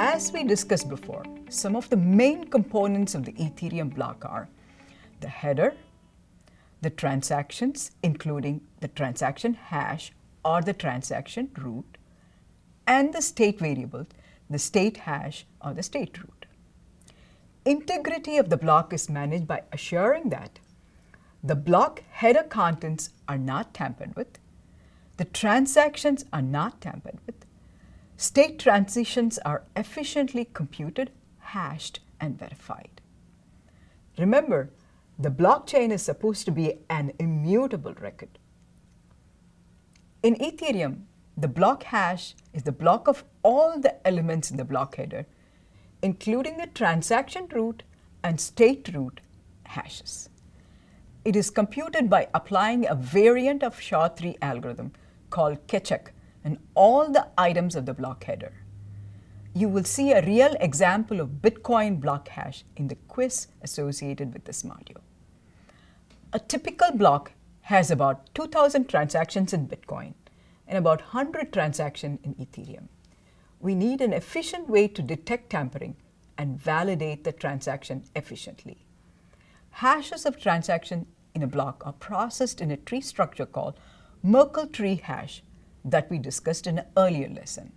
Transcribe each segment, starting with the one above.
As we discussed before, some of the main components of the Ethereum block are the header, the transactions, including the transaction hash or the transaction root, and the state variable, the state hash or the state root. Integrity of the block is managed by assuring that the block header contents are not tampered with, the transactions are not tampered with, state transitions are efficiently computed, hashed, and verified. Remember, the blockchain is supposed to be an immutable record. In Ethereum, the block hash is the block of all the elements in the block header, including the transaction root and state root hashes. It is computed by applying a variant of SHA-3 algorithm called Kechek on all the items of the block header. You will see a real example of Bitcoin block hash in the quiz associated with this module. A typical block has about 2,000 transactions in Bitcoin and about 100 transactions in Ethereum. We need an efficient way to detect tampering and validate the transaction efficiently. Hashes of transactions in a block are processed in a tree structure called Merkle tree hash that we discussed in an earlier lesson.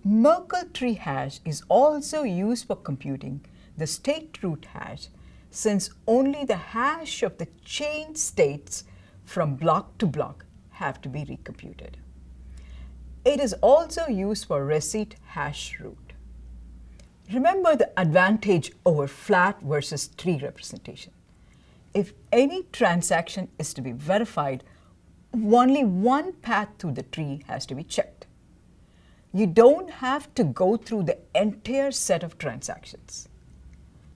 Merkle tree hash is also used for computing the state root hash, since only the hash of the chain states from block to block have to be recomputed. It is also used for receipt hash root. Remember the advantage over flat versus tree representation. If any transaction is to be verified, only one path through the tree has to be checked. You don't have to go through the entire set of transactions.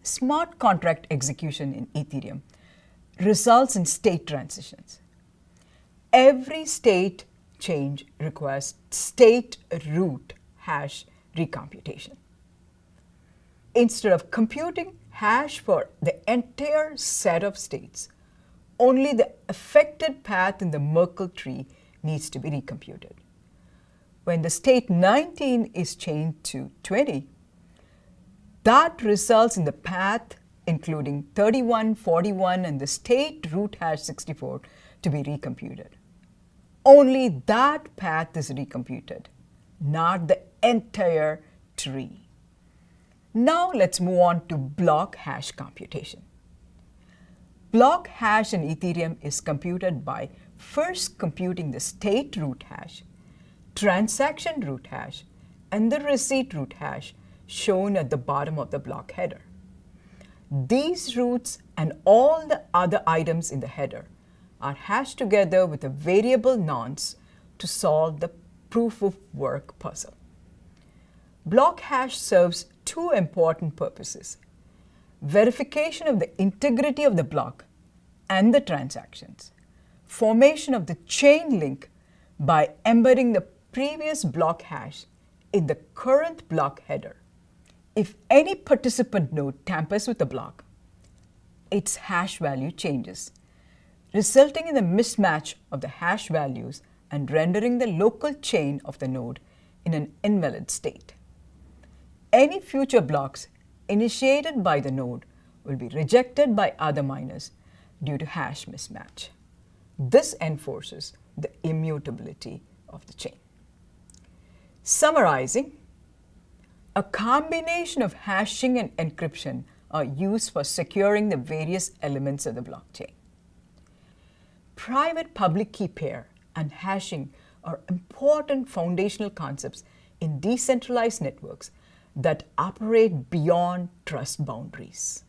Smart contract execution in Ethereum results in state transitions. Every state change requires state root hash recomputation. Instead of computing hash for the entire set of states, only the affected path in the Merkle tree needs to be recomputed. When the state 19 is changed to 20, that results in the path including 31, 41, and the state root hash 64 to be recomputed. Only that path is recomputed, not the entire tree. Now let's move on to block hash computation. Block hash in Ethereum is computed by first computing the state root hash, transaction root hash, and the receipt root hash shown at the bottom of the block header. These roots and all the other items in the header are hashed together with a variable nonce to solve the proof of work puzzle. Block hash serves two important purposes: verification of the integrity of the block and the transactions, formation of the chain link by embedding the previous block hash in the current block header. If any participant node tampers with the block, its hash value changes, resulting in the mismatch of the hash values and rendering the local chain of the node in an invalid state. Any future blocks initiated by the node will be rejected by other miners due to hash mismatch. This enforces the immutability of the chain. Summarizing, a combination of hashing and encryption are used for securing the various elements of the blockchain. Private-public key pair and hashing are important foundational concepts in decentralized networks that operate beyond trust boundaries.